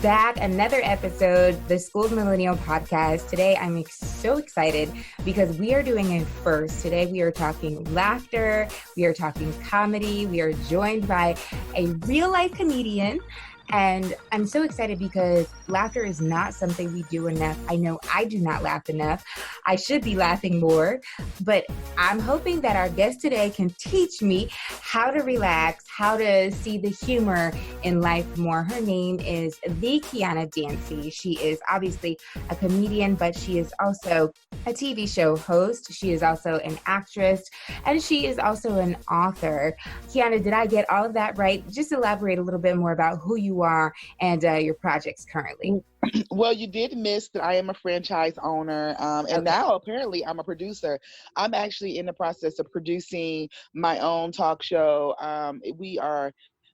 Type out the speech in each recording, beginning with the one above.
back. Another episode, the Schooled Millennial Podcast. Today, I'm so excited because we are doing a first. Today, we are talking laughter. We are talking comedy. We are joined by a real-life comedian. And I'm so excited because laughter is not something we do enough. I know I do not laugh enough. I should be laughing more, but I'm hoping that our guest today can teach me how to relax, how to see the humor in life more. Her name is the Kiana Dancie. She is obviously a comedian, but she is also a TV show host. She is also an actress, and she is also an author. Kiana, did I get all of that right? Just elaborate a little bit more about who you are and your projects currently. Well, you did miss that I am a franchise owner, and now apparently I'm a producer. I'm actually in the process of producing my own talk show.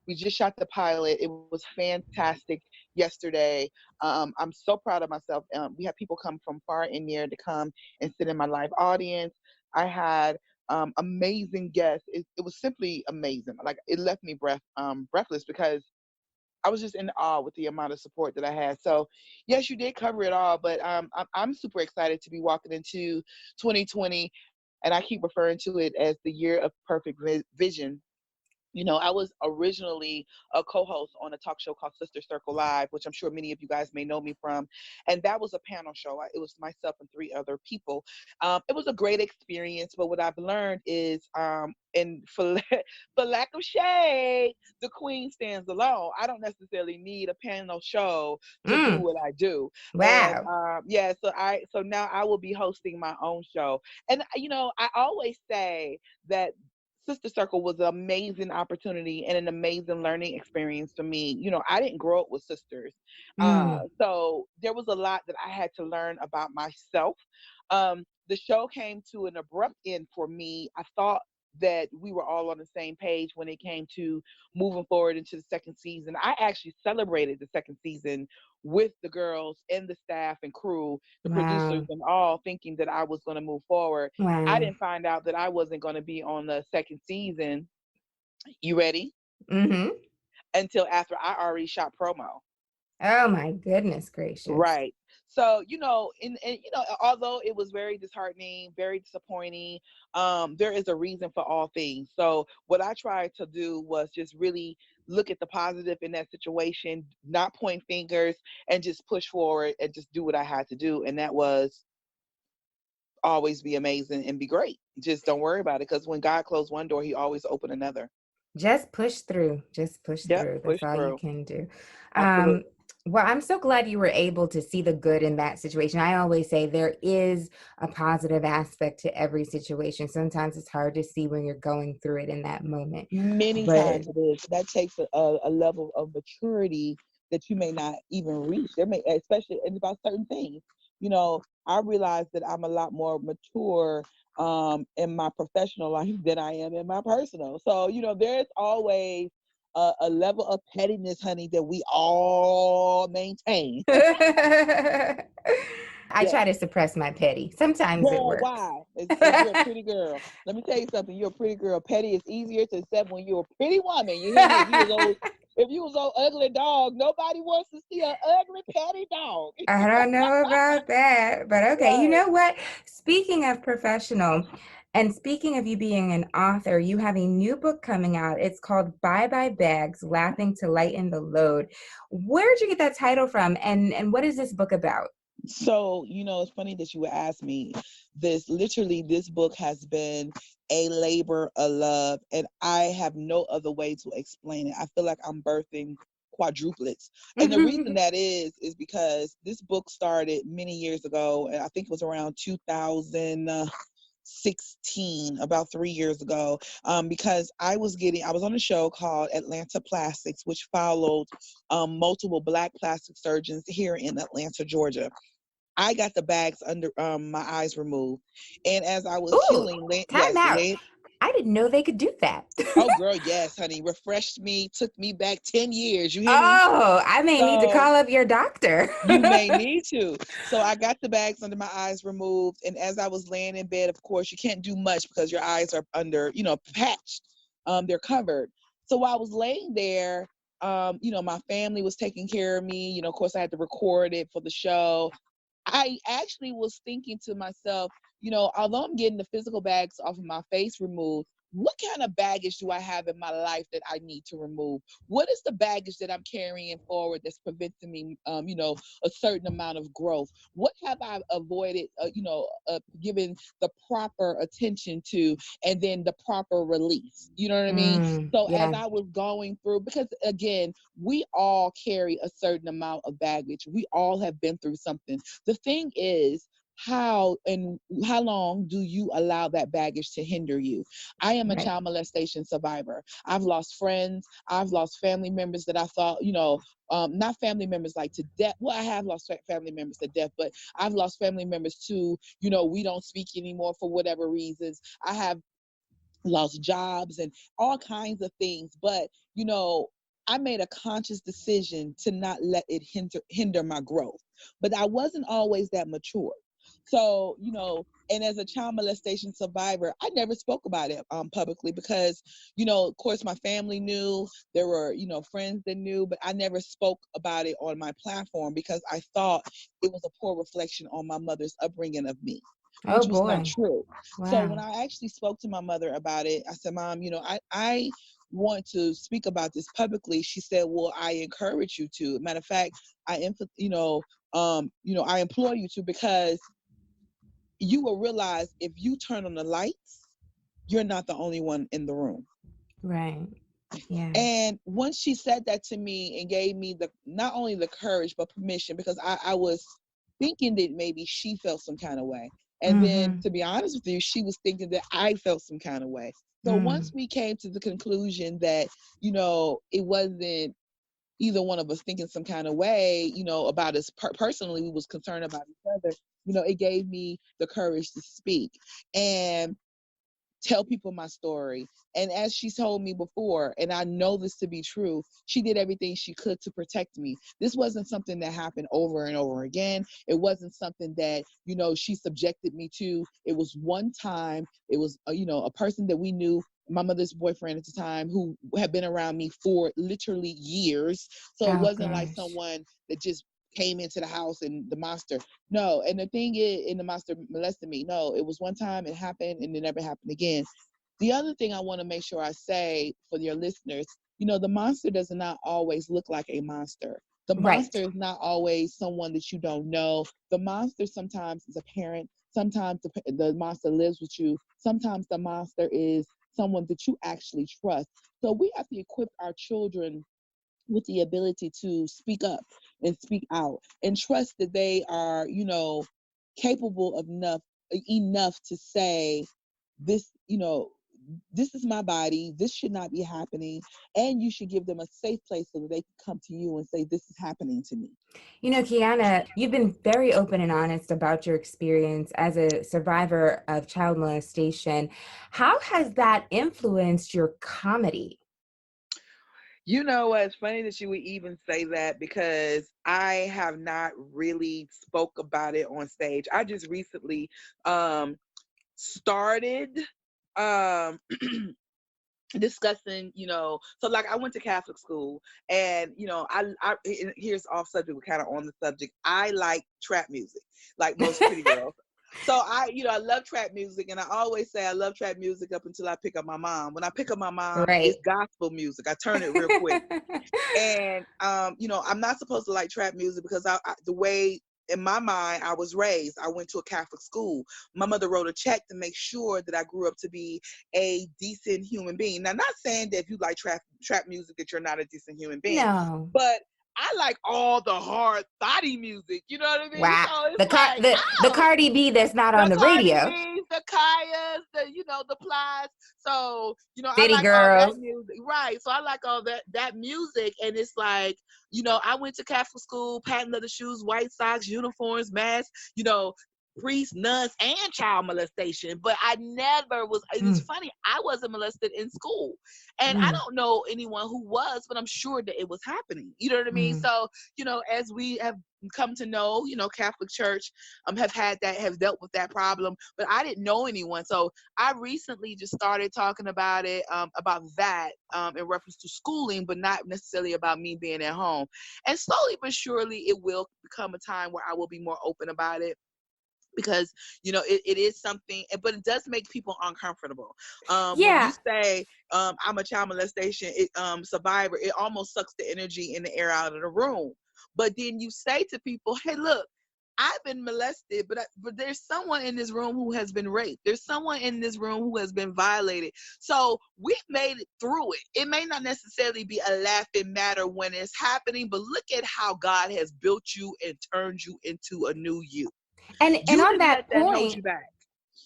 We just shot the pilot. It was fantastic yesterday. I'm so proud of myself. We had people come from far and near to come and sit in my live audience. I had amazing guests. It was simply amazing. Like, it left me breathless because I was just in awe with the amount of support that I had. So, yes, you did cover it all, but I'm super excited to be walking into 2020, and I keep referring to it as the year of perfect vision. You know, I was originally a co-host on a talk show called Sister Circle Live, which I'm sure many of you guys may know me from. And that was a panel show. It was myself and 3 other people. It was a great experience, but what I've learned is, and for lack of shade, the queen stands alone. I don't necessarily need a panel show to do what I do. Wow. And so now I will be hosting my own show. And, you know, I always say that Sister Circle was an amazing opportunity and an amazing learning experience for me. You know, I didn't grow up with sisters. So there was a lot that I had to learn about myself. The show came to an abrupt end for me. I thought that we were all on the same page when it came to moving forward into the second season. I actually celebrated the second season with the girls and the staff and crew, the producers and all, thinking that I was going to move forward. I didn't find out that I wasn't going to be on the second season. You ready? Mm-hmm. Until after I already shot promo. Oh my goodness gracious. Right. So, you know, and you know, although it was very disheartening, very disappointing, there is a reason for all things. So what I tried to do was just really look at the positive in that situation, not point fingers, and just push forward and just do what I had to do. And that was always be amazing and be great. Just don't worry about it, because when God closed one door, he always opened another. Just push through. Just push through. That's all you can do. Well, I'm so glad you were able to see the good in that situation. I always say there is a positive aspect to every situation. Sometimes it's hard to see when you're going through it in that moment. Many times it is. That takes a level of maturity that you may not even reach. Especially about certain things. You know, I realize that I'm a lot more mature in my professional life than I am in my personal. So, you know, there's always a level of pettiness, honey, that we all maintain. I try to suppress my petty. Sometimes it works. Why? You're a pretty girl. Let me tell you something. You're a pretty girl. Petty is easier to accept when you're a pretty woman. You hear me? If you was an ugly dog, nobody wants to see an ugly, petty dog. I don't know about that, but okay. Right. You know what? Speaking of professional, and speaking of you being an author, you have a new book coming out. It's called Bye Bye Bags, Laughing to Lighten the Load. Where did you get that title from? And what is this book about? So, you know, it's funny that you would ask me this. Literally, this book has been a labor of love, and I have no other way to explain it. I feel like I'm birthing quadruplets. And the reason that is because this book started many years ago, and I think it was around 2016, about 3 years ago, because I was on a show called Atlanta Plastics, which followed multiple Black plastic surgeons here in Atlanta, Georgia. I got the bags under my eyes removed, and as I was healing, I didn't know they could do that. Oh, girl, yes, honey. Refreshed me, took me back 10 years. You hear me? Oh, I may need to call up your doctor. You may need to. So I got the bags under my eyes removed, and as I was laying in bed, of course, you can't do much because your eyes are under, patched. They're covered. So while I was laying there, my family was taking care of me. Of course I had to record it for the show. I actually was thinking to myself, although I'm getting the physical bags off of my face removed, what kind of baggage do I have in my life that I need to remove? What is the baggage that I'm carrying forward that's preventing me, a certain amount of growth? What have I avoided, giving the proper attention to, and then the proper release? You know what I mean? So as Yeah. I was going through, because again, we all carry a certain amount of baggage. We all have been through something. The thing is, how long do you allow that baggage to hinder you? I am a Right. child molestation survivor. I've lost friends. I've lost family members that I thought, not family members like to death. Well, I have lost family members to death, but I've lost family members to, we don't speak anymore for whatever reasons. I have lost jobs and all kinds of things. But, I made a conscious decision to not let it hinder my growth. But I wasn't always that mature. So, and as a child molestation survivor, I never spoke about it publicly because, of course, my family knew. There were, friends that knew, but I never spoke about it on my platform because I thought it was a poor reflection on my mother's upbringing of me, Oh which was not boy. true. So when Wow. I actually spoke to my mother about it, I said, Mom, I want to speak about this publicly. She said, well, I encourage you to. Matter of fact, I I implore you to, because you will realize if you turn on the lights, you're not the only one in the room. Right. Yeah. And once she said that to me and gave me not only the courage but permission, because I was thinking that maybe she felt some kind of way, and then to be honest with you, she was thinking that I felt some kind of way. So once we came to the conclusion that it wasn't either one of us thinking some kind of way, about us personally, we was concerned about each other. It gave me the courage to speak and tell people my story. And as she told me before, and I know this to be true, she did everything she could to protect me. This wasn't something that happened over and over again. It wasn't something that, she subjected me to. It was one time. It was, a person that we knew, my mother's boyfriend at the time, who had been around me for literally years. So it Oh wasn't like gosh. someone that just came into the house and the monster. No, and the thing is, and the monster molested me. No, it was one time, it happened, and it never happened again. The other thing I want to make sure I say for your listeners, the monster does not always look like a monster. The monster Right. is not always someone that you don't know. The monster sometimes is a parent. Sometimes the monster lives with you. Sometimes the monster is someone that you actually trust. So we have to equip our children with the ability to speak up and speak out and trust that they are, capable of enough to say this, this is my body, this should not be happening, and you should give them a safe place so that they can come to you and say, this is happening to me. Kiana, you've been very open and honest about your experience as a survivor of child molestation. How has that influenced your comedy? It's funny that you would even say that, because I have not really spoke about it on stage. I just recently started um discussing, so like I went to Catholic school, and here's off subject, we're kind of on the subject. I like trap music like most pretty girls. So I love trap music, and I always say I love trap music up until I pick up my mom. When I pick up my mom, Right. it's gospel music. I turn it real quick. And I'm not supposed to like trap music because the way in my mind I was raised, I went to a Catholic school. My mother wrote a check to make sure that I grew up to be a decent human being. Now, not saying that if you like trap music that you're not a decent human being, No. but I like all the hard thotty music. You know what I mean? Wow. So it's The car like, the Cardi B that's not on the the Cardi radio. B's, the Kayas, the Plies. So, I City like all that Girls. music. Right. So I like all that music. And it's like, I went to Catholic school, patent leather shoes, white socks, uniforms, masks, priests, nuns, and child molestation, but I never was. It's funny, I wasn't molested in school, and I don't know anyone who was, but I'm sure that it was happening. You know what I mean? So, as we have come to know, Catholic Church have dealt with that problem, but I didn't know anyone. So I recently just started talking about it, about that, in reference to schooling, but not necessarily about me being at home. And slowly but surely, it will become a time where I will be more open about it, because it is something, but it does make people uncomfortable. When you say I'm a child molestation survivor, it almost sucks the energy and the air out of the room. But then you say to people, hey, look, I've been molested, but there's someone in this room who has been raped. There's someone in this room who has been violated. So we've made it through it. It may not necessarily be a laughing matter when it's happening, but look at how God has built you and turned you into a new you. And on that hold you back.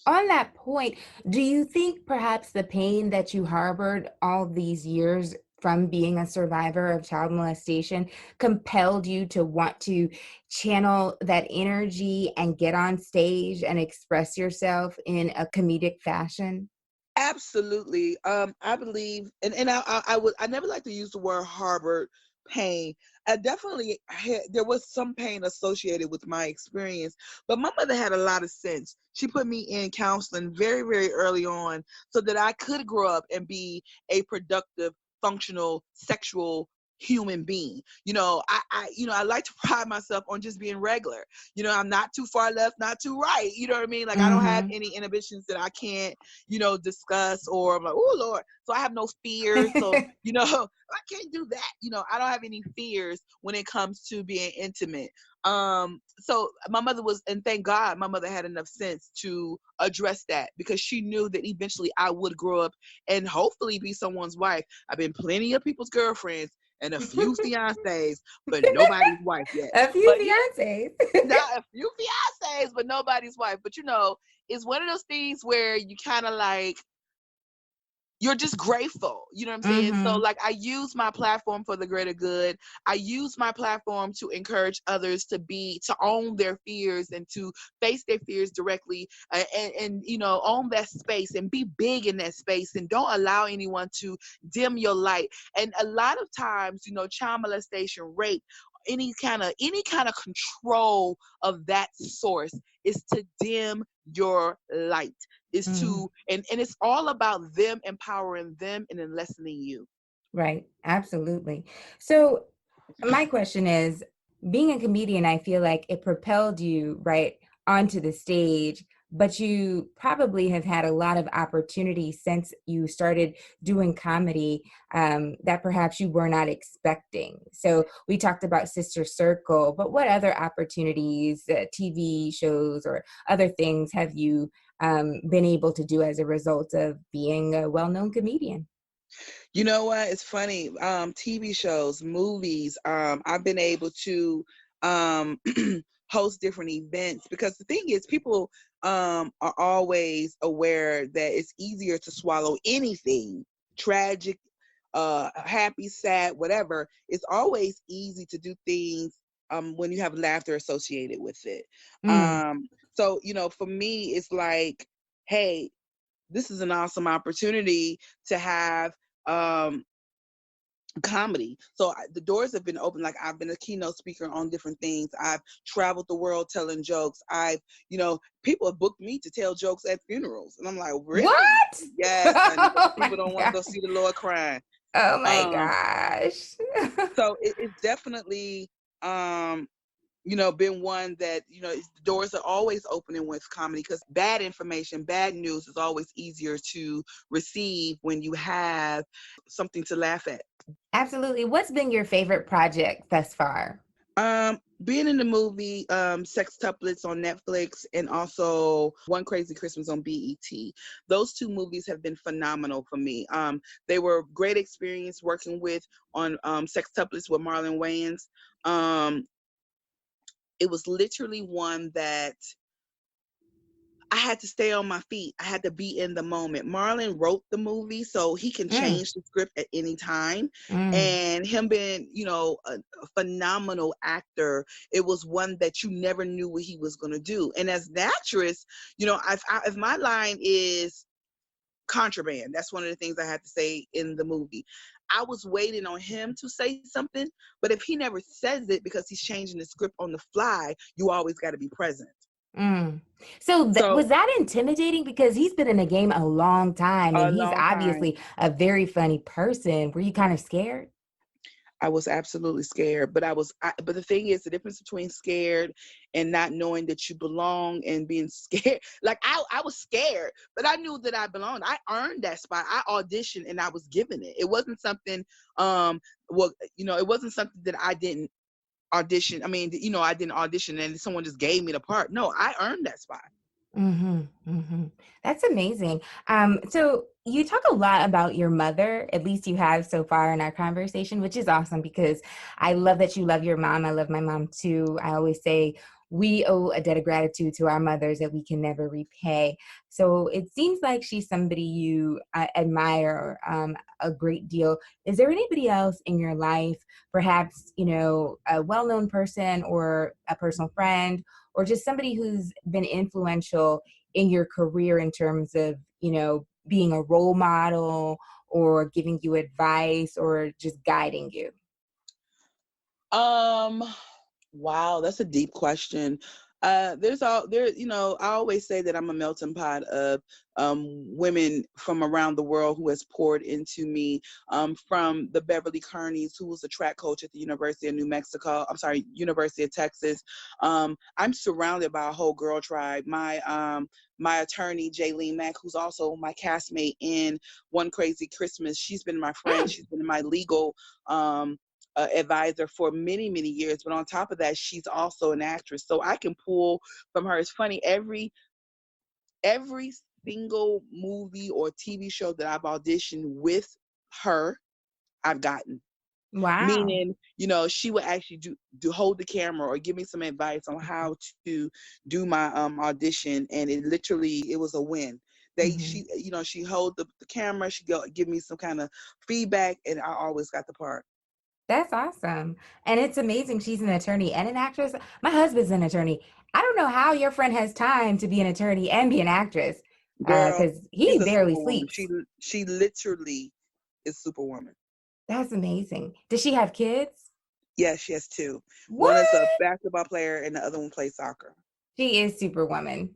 On that point, do you think perhaps the pain that you harbored all these years from being a survivor of child molestation compelled you to want to channel that energy and get on stage and express yourself in a comedic fashion? Absolutely. I believe, and I never like to use the word harbored pain. I definitely there was some pain associated with my experience, but my mother had a lot of sense. She put me in counseling very, very early on so that I could grow up and be a productive, functional, sexual human being. I like to pride myself on just being regular. I'm not too far left, not too right. You know what I mean? Like, I don't have any inhibitions that I can't, discuss, or I'm like, oh Lord. So I have no fears. So, I can't do that. I don't have any fears when it comes to being intimate. So my mother and thank God my mother had enough sense to address that, because she knew that eventually I would grow up and hopefully be someone's wife. I've been plenty of people's girlfriends and a few fiancés, but nobody's wife yet. A few fiancés. Not a few fiancés, but nobody's wife. But it's one of those things where you kind of like, you're just grateful. You know what I'm saying? So like, I use my platform for the greater good. I use my platform to encourage others to own their fears and to face their fears directly, and own that space and be big in that space, and don't allow anyone to dim your light. And a lot of times, child molestation, rape, any kind of control of that source is to dim your light, is to and it's all about them empowering them and then lessening you. Right. Absolutely. So my question is, being a comedian, I feel like it propelled you right onto the stage, but you probably have had a lot of opportunities since you started doing comedy that perhaps you were not expecting. So we talked about Sister Circle, but what other opportunities, TV shows or other things have you been able to do as a result of being a well-known comedian? You know what? It's funny. TV shows, movies. I've been able to host different events, because the thing is, people are always aware that it's easier to swallow anything tragic, happy, sad, whatever. It's always easy to do things when you have laughter associated with it. So for me, it's like, hey, this is an awesome opportunity to have comedy. So the doors have been open. Like, I've been a keynote speaker on different things. I've traveled the world telling jokes. People have booked me to tell jokes at funerals, and I'm like, really? What? Yes. And people don't want to go see the Lord crying. Oh my gosh. So it's definitely been one that, the doors are always opening with comedy, because bad information, bad news is always easier to receive when you have something to laugh at. Absolutely. What's been your favorite project thus far? Being in the movie Sextuplets on Netflix, and also One Crazy Christmas on BET. Those two movies have been phenomenal for me. They were great experience working on Sextuplets with Marlon Wayans. It was literally one that I had to stay on my feet. I had to be in the moment. Marlon wrote the movie, so he can Mm, change the script at any time. mm, And him being, a phenomenal actor, it was one that you never knew what he was going to do. And as an actress, if my line is contraband, that's one of the things I had to say in the movie. I was waiting on him to say something, but if he never says it because he's changing the script on the fly, you always got to be present. mm. So So was that intimidating? Because he's been in the game a long time and a he's long time. obviously a very funny person. Were you kind of scared? I was absolutely scared, but the thing is, the difference between scared and not knowing that you belong and being scared, like I was scared, but I knew that I belonged. I earned that spot. I auditioned and I was given it. It wasn't something, it wasn't something that I didn't audition. I mean, I didn't audition and someone just gave me the part. No, I earned that spot. Mm-hmm, mm-hmm. That's amazing. So you talk a lot about your mother, at least you have so far in our conversation, which is awesome because I love that you love your mom. I love my mom too. I always say we owe a debt of gratitude to our mothers that we can never repay. So it seems like she's somebody you admire a great deal. Is there anybody else in your life, perhaps, a well-known person or a personal friend, or just somebody who's been influential in your career in terms of, being a role model or giving you advice or just guiding you? Um, wow, that's a deep question. I always say that I'm a melting pot of women from around the world who has poured into me. From the Beverly Kearneys, who was a track coach at the University of Texas. I'm surrounded by a whole girl tribe. My attorney, Jaylene Mack, who's also my castmate in One Crazy Christmas. She's been my friend. Mm, She's been my legal advisor for many, many years. But on top of that, she's also an actress. So I can pull from her. It's funny, every single movie or TV show that I've auditioned with her, I've gotten. wow. Meaning, she would actually do hold the camera or give me some advice on how to do my audition, and it was a win. Hmm. She hold the camera, she go give me some kind of feedback, and I always got the part. That's awesome. And it's amazing she's an attorney and an actress. My husband's an attorney. I don't know how your friend has time to be an attorney and be an actress Girl, because he she's a barely superwoman. sleeps. She literally is superwoman. That's amazing. Does she have kids? Yes, she has two. One is a What? basketball player and the other one plays soccer. She is Superwoman.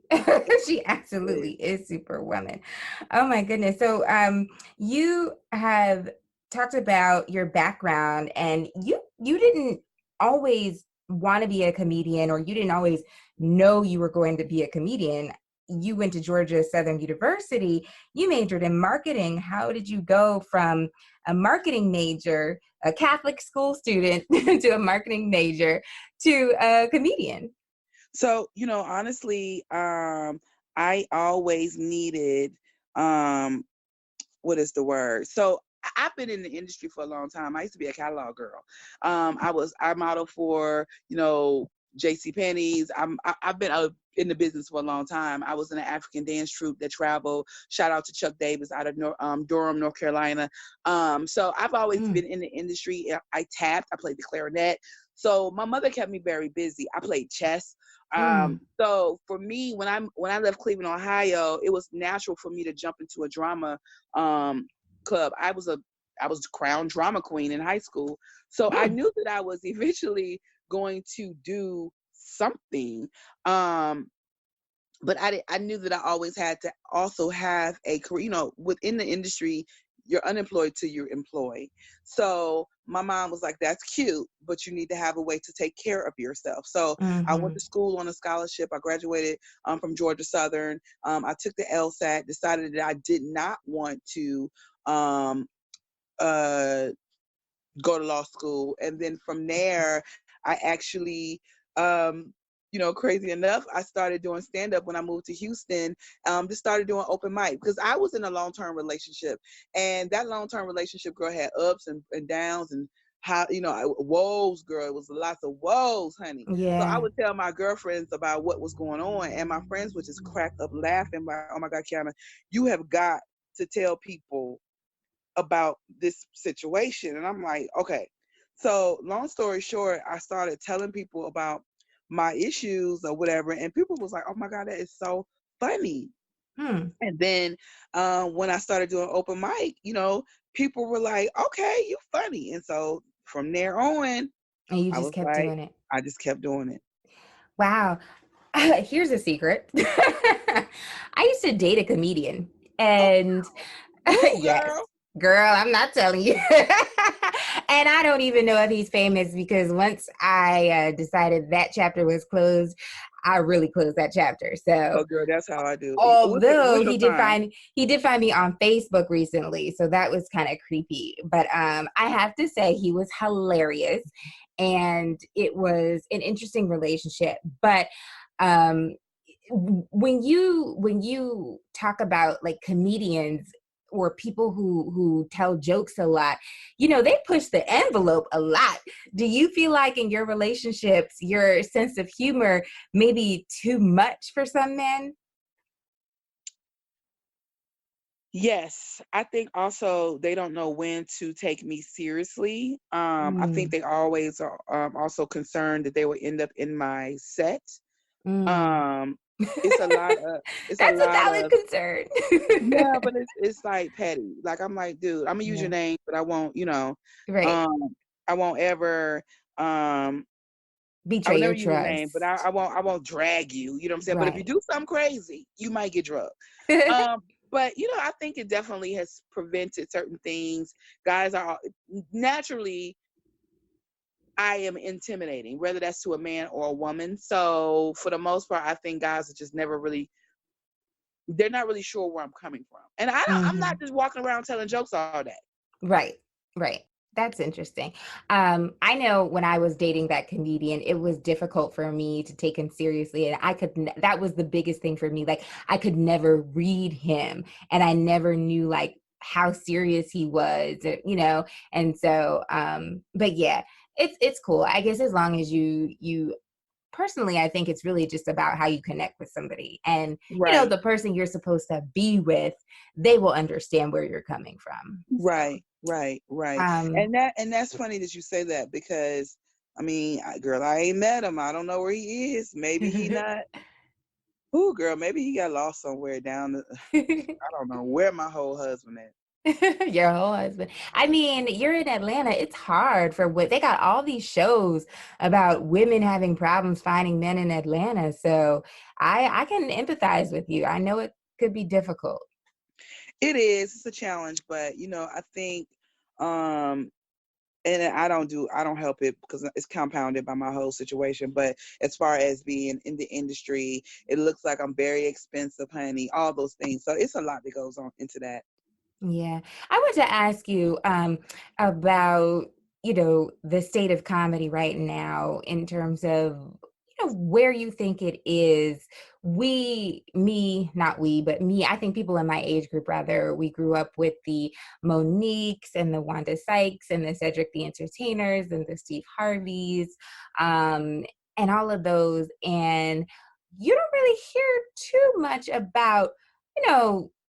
She absolutely Yes. is Superwoman. Oh my goodness. So you have talked about your background and you didn't always want to be a comedian or you didn't always know you were going to be a comedian. You went to Georgia Southern University. You majored in marketing. How did you go from a marketing major, a Catholic school student, to a marketing major to a comedian? So, honestly, I always needed, um, what is the word? So I've been in the industry for a long time. I used to be a catalog girl. I modeled for, JC Penney's. I've been in the business for a long time. I was in an African dance troupe that traveled. Shout out to Chuck Davis out of Durham, North Carolina. So I've always Mm, been in the industry. I tapped. I played the clarinet. So my mother kept me very busy. I played chess. mm. So for me, when I left Cleveland, Ohio, it was natural for me to jump into a drama club. I was crowned drama queen in high school. So I Mm. knew that I was eventually going to do something. Um, but I knew that I always had to also have a career. Within the industry, you're unemployed till you're employed. So my mom was like, "That's cute, but you need to have a way to take care of yourself." So I went Mhm. to school on a scholarship. I graduated from Georgia Southern. I took the LSAT. Decided that I did not want to um, uh, go to law school, and then from there, I actually crazy enough, I started doing stand up when I moved to Houston. Just started doing open mic because I was in a long term relationship, and that long term relationship girl had ups and downs, and how, woes, girl. It was lots of woes, honey. So I Yeah. would tell my girlfriends about what was going on, and my friends would just crack up laughing, like, "Oh my God, Kiana, you have got to tell people about this situation." And I'm like, okay. So long story short, I started telling people about my issues or whatever, and people was like, "Oh my God, that is so funny." Hmm. And then when I started doing open mic, people were like, "Okay, you funny." And so from there on, And you I just was kept like, doing it. I just kept doing it. Wow. Here's a secret. I used to date a comedian, Oh, and who, yes, girl? girl, I'm not telling you. And I don't even know if he's famous because once I decided that chapter was closed, I really closed that chapter. So Oh, girl, that's how I do. although What's your sign? he did find me on Facebook recently, so that was kind of creepy. But I have to say he was hilarious, and it was an interesting relationship. But um, when you talk about like comedians or people who tell jokes a lot, they push the envelope a lot. Do you feel like in your relationships your sense of humor may be too much for some men? Yes, I think also they don't know when to take me seriously. I think Mm, they always are also concerned that they will end up in my set. mm. Um, it's a lot of it's a That's a lot valid of concern. yeah, but it's like petty. Like I'm like, dude, I'm gonna use your Yeah, name, but I won't, right. um, I won't ever um I Betray will never your use your name, but trust. I won't drag you. You know what I'm saying? But if you Right. do something crazy, you might get drugged. Um, but I think it definitely has prevented certain things. Guys are naturally, I am intimidating, whether that's to a man or a woman. So for the most part, I think guys are just never really, they're not really sure where I'm coming from. And I'm not Hmm. just walking around telling jokes all day. Right, right. That's interesting. I know when I was dating that comedian, it was difficult for me to take him seriously, and that was the biggest thing for me. Like I could never read him, and I never knew like how serious he was, And so, but yeah, it's cool. I guess as long as you personally, I think it's really just about how you connect with somebody, and Right, the person you're supposed to be with, they will understand where you're coming from. So, right, right, right. um, And that's funny that you say that because I mean, girl, I ain't met him. I don't know where he is. Maybe he not. Ooh, girl, maybe he got lost somewhere down the. I don't know where my whole husband at. your whole husband. I mean, you're in Atlanta. It's hard for what they got all these shows about women having problems finding men in Atlanta. So I can empathize with you. I know it could be difficult. It is. It's a challenge, but I think, um, and I don't help it because it's compounded by my whole situation. But as far as being in the industry, it looks like I'm very expensive, honey. All those things. So it's a lot that goes on into that. Yeah. I want to ask you about, the state of comedy right now in terms of, where you think it is. Not we, but me, I think people in my age group, rather, we grew up with the Moniques and the Wanda Sykes and the Cedric the Entertainers and the Steve Harveys, and all of those. And you don't really hear too much about,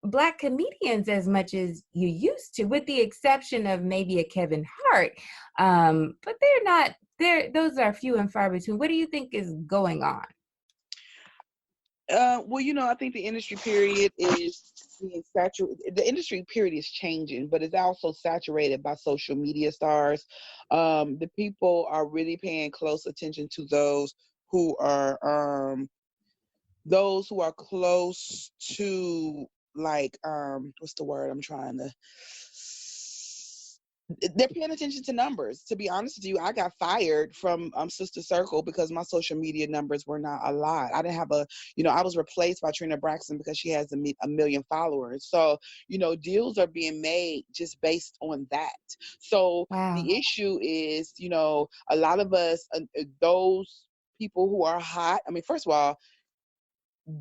Black comedians as much as you used to, with the exception of maybe a Kevin Hart. But they're not there. Those are few and far between. What do you think is going on? Well, I think the industry period is being saturated. The industry period is changing, but it's also saturated by social media stars. The people are really paying close attention to who are those who are close to, like, what's the word I'm trying to, they're paying attention to numbers. To be honest with you, I got fired from Sister Circle because my social media numbers were not a lot. I didn't have I was replaced by Trina Braxton because she has a million followers. So deals are being made just based on that. So Wow. the issue is, a lot of us, those people who are hot, I mean, first of all,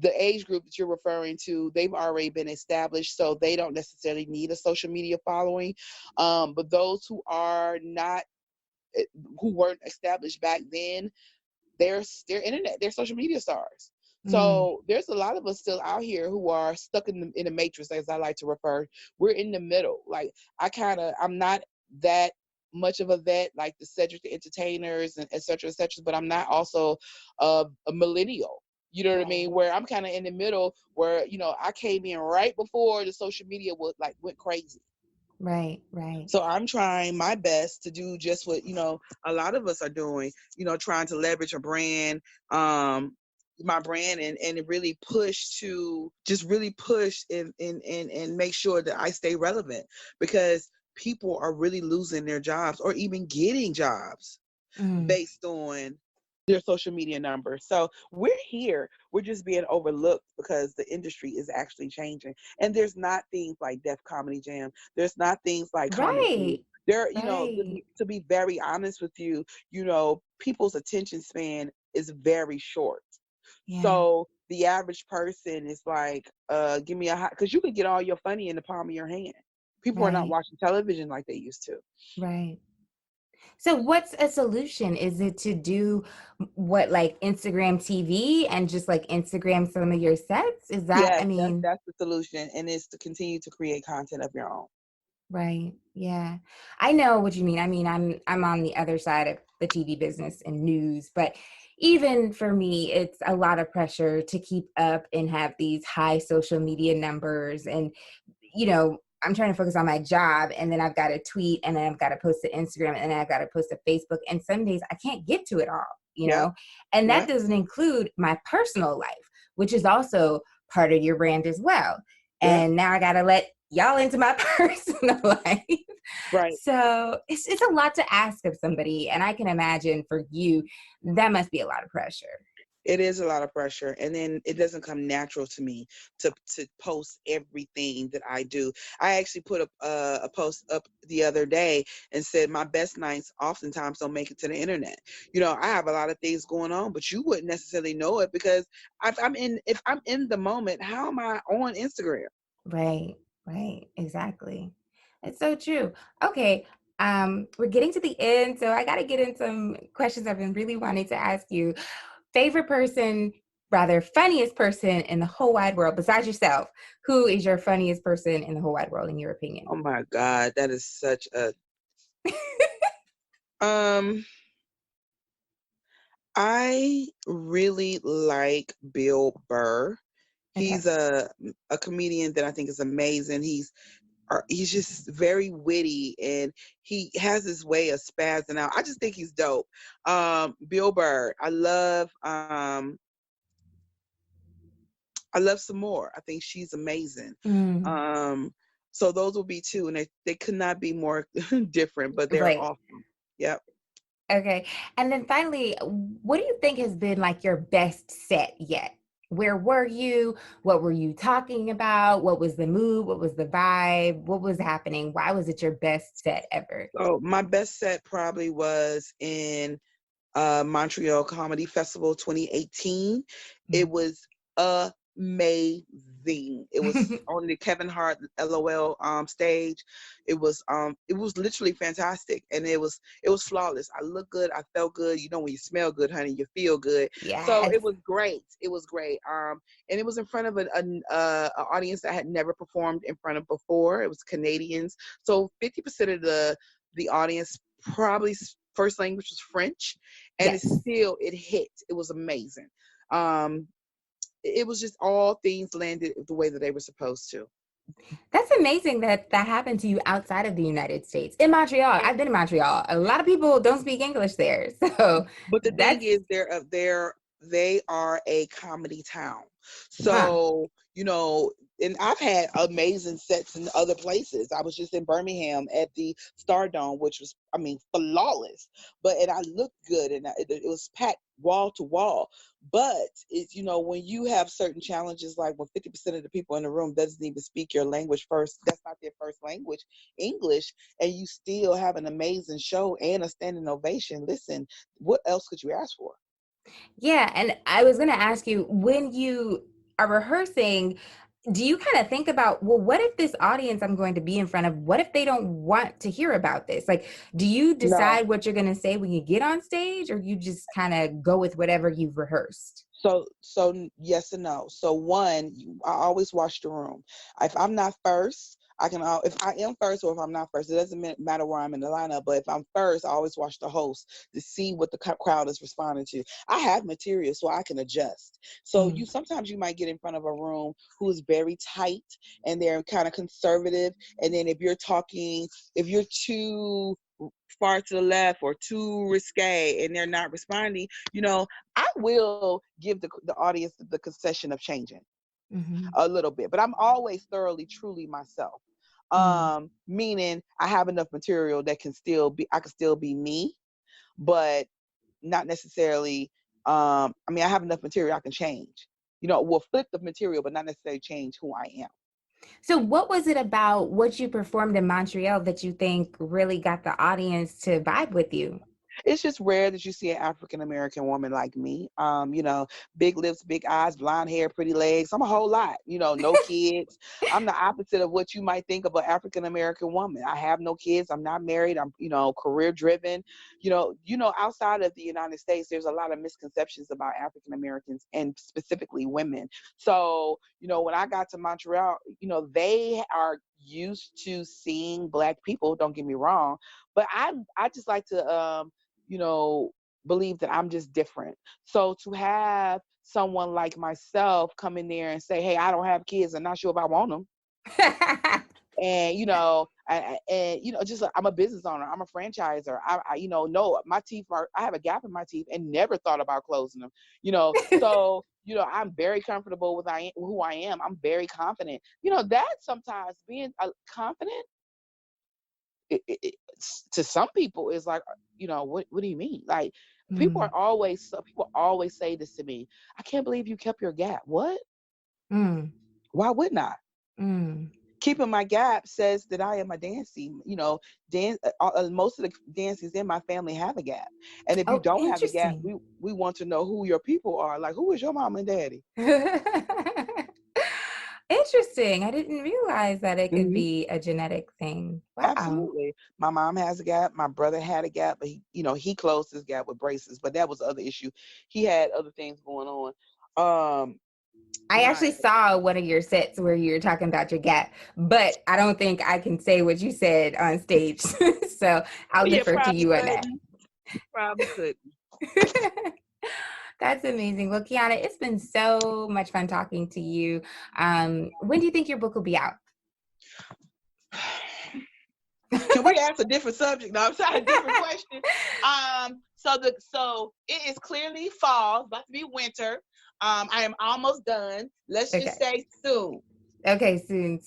the age group that you're referring to, they've already been established, so they don't necessarily need a social media following. But those who are not who weren't established back then, they're social media stars. Mm, So there's a lot of us still out here who are stuck in the matrix, as I like to refer. We're in the middle. Like I'm not that much of a vet like the Cedric the entertainers and et cetera, but I'm not also a millennial. You know what I right, mean? Where I'm kind of in the middle, where I came in right before the social media went crazy. right, right. So I'm trying my best to do just what, a lot of us are doing, trying to leverage a brand, my brand and really push to just really push and make sure that I stay relevant, because people are really losing their jobs or even getting jobs Mm, based on their social media numbers. So we're here. We're just being overlooked because the industry is actually changing. And there's not things like Def Comedy Jam. There's not things like Comedy Club. right, There, right. to be very honest with you, people's attention span is very short. Yeah, So the average person is like, give me a hot, because you can get all your funny in the palm of your hand. People are not right, watching television like they used to. right. So what's a solution? Is it to do what, like Instagram TV and just like Instagram some of your sets? Is that, I Yes, mean, that's the solution, and it's to continue to create content of your own. right. Yeah. I know what you mean. I mean, I'm on the other side of the TV business and news, but even for me, it's a lot of pressure to keep up and have these high social media numbers. And, I'm trying to focus on my job, and then I've got to tweet, and then I've got to post to Instagram, and then I've got to post to Facebook. And some days I can't get to it all, Yep, and that yep, doesn't include my personal life, which is also part of your brand as well. yep. And now I got to let y'all into my personal life. Right. So it's a lot to ask of somebody. And I can imagine for you, that must be a lot of pressure. It is a lot of pressure, and then it doesn't come natural to me to post everything that I do. I actually put a post up the other day and said my best nights oftentimes don't make it to the internet. I have a lot of things going on, but you wouldn't necessarily know it, because if I'm in the moment, how am I on Instagram? Right, right, exactly. It's so true. Okay, we're getting to the end, so I got to get in some questions I've been really wanting to ask you. Favorite person, rather funniest person in the whole wide world besides yourself? Who is your funniest person in the whole wide world, in your opinion? Oh my God, that is such a um. I really like Bill Burr. He's Okay. a comedian that I think is amazing. He's just very witty, and he has this way of spazzing out. I just think he's dope. Bill Burr. I love some more. I think she's amazing. Mm, Um, so those will be two, and they could not be more different, but they're right. awesome. Yep. Okay. And then finally, what do you think has been like your best set yet? Where were you? What were you talking about? What was the mood? What was the vibe? What was happening? Why was it your best set ever? So my best set probably was in Montreal Comedy Festival 2018. It Mm. was amazing. It was on the Kevin Hart LOL stage. It was literally fantastic, and it was flawless. I looked good, I felt good. When you smell good, honey, you feel good. So Yes. it was great. It was great. And it was in front of an audience that I had never performed in front of before. It was Canadians. So 50% of the audience probably first language was French, and Yes. it hit. It was amazing. Um, it was just all things landed the way that they were supposed to. That's amazing that that happened to you outside of the United States. In Montreal, I've been in Montreal. A lot of people don't speak English there. So But the thing that's, is, they are a comedy town. huh. So, and I've had amazing sets in other places. I was just in Birmingham at the Stardome, which was, I mean, flawless. And I looked good, and it was packed wall to wall. But it's, when you have certain challenges, like when 50% of the people in the room doesn't even speak your language first, that's not their first language, English, and you still have an amazing show and a standing ovation. Listen, what else could you ask for? Yeah. And I was going to ask you, when you are rehearsing, do you kind of think about, well, what if this audience I'm going to be in front of, what if they don't want to hear about this? Like, do you No. decide what you're going to say when you get on stage, or you just kind of go with whatever you've rehearsed? So yes and no. So one, I always watch the room. If I'm not first, if I am first or if I'm not first, it doesn't matter where I'm in the lineup. But if I'm first, I always watch the host to see what the crowd is responding to. I have material so I can adjust. So sometimes you might get in front of a room who is very tight and they're kind of conservative. And then if you're too far to the left or too risque and they're not responding, I will give the audience the concession of changing a little bit, but I'm always thoroughly, truly myself. Meaning I have enough material that I can still be me, but not necessarily, I have enough material I can change. We'll flip the material, but not necessarily change who I am. So what was it about what you performed in Montreal that you think really got the audience to vibe with you? It's just rare that you see an African-American woman like me. Big lips, big eyes, blonde hair, pretty legs. I'm a whole lot, no kids. I'm the opposite of what you might think of an African-American woman. I have no kids. I'm not married. I'm, career driven. Outside of the United States, there's a lot of misconceptions about African-Americans and specifically women. So, when I got to Montreal, they are used to seeing Black people, don't get me wrong, but I just like to believe that I'm just different. So to have someone like myself come in there and say, hey, I don't have kids, I'm not sure if I want them. And just like, I'm a business owner, I'm a franchiser. My teeth I have a gap in my teeth and never thought about closing them. So I'm very comfortable with who I am. I'm very confident. That sometimes being confident, to some people is like, what do you mean? Like people always say this to me. I can't believe you kept your gap. What? Why wouldn't I? Keeping my gap says that I am a Dancie. Most of the Dancies in my family have a gap. And if you don't have a gap, we want to know who your people are. Like, who is your mom and daddy? Interesting. I didn't realize that it could be a genetic thing. Wow. Absolutely. My mom has a gap. My brother had a gap, but he closed his gap with braces, but that was the other issue. He had other things going on. I actually saw one of your sets where you were talking about your gap, but I don't think I can say what you said on stage. So I'll defer to you on that. Probably couldn't. That's amazing. Well, Kiana, it's been so much fun talking to you. When do you think your book will be out? Can we ask a different subject? No, I'm sorry, a different question. So it is clearly fall, about to be winter. I am almost done. Let's just say soon. Okay, soon.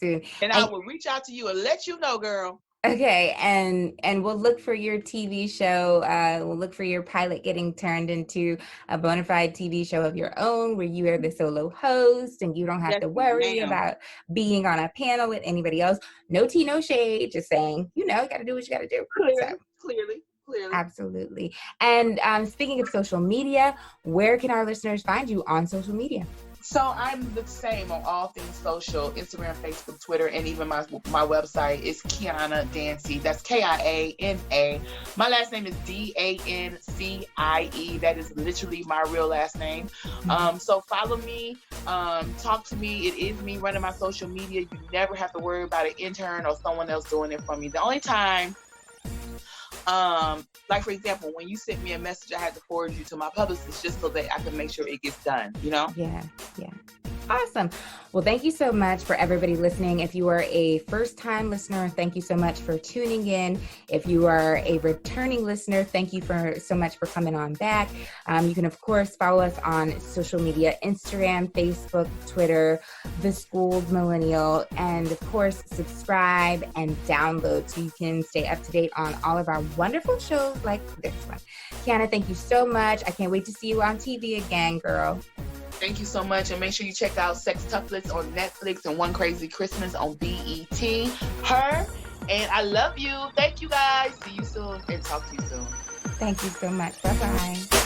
And I will reach out to you and let you know, girl. Okay, and we'll look for your TV show. We'll look for your pilot getting turned into a bona fide TV show of your own, where you are the solo host and you don't have to worry about being on a panel with anybody else. No tea, no shade. Just saying, you got to do what you got to do. Clearly. Absolutely. And speaking of social media, where can our listeners find you on social media? So I'm the same on all things social, Instagram, Facebook, Twitter, and even my website is Kiana Dancie. That's Kiana. My last name is Dancie. That is literally my real last name. So follow me, talk to me. It is me running my social media. You never have to worry about an intern or someone else doing it for me. The only time, like for example, when you sent me a message, I had to forward you to my publicist just so that I can make sure it gets done, Yeah. Awesome. Well, thank you so much for everybody listening. If you are a first-time listener, thank you so much for tuning in. If you are a returning listener, thank you so much for coming on back. You can, of course, follow us on social media, Instagram, Facebook, Twitter, The Schooled Millennial, and, of course, subscribe and download so you can stay up to date on all of our wonderful shows like this one. Kiana, thank you so much. I can't wait to see you on TV again, girl. Thank you so much. And make sure you check out Sextuplets on Netflix and One Crazy Christmas on BET. Her. And I love you. Thank you guys. See you soon and talk to you soon. Thank you so much. Bye-bye.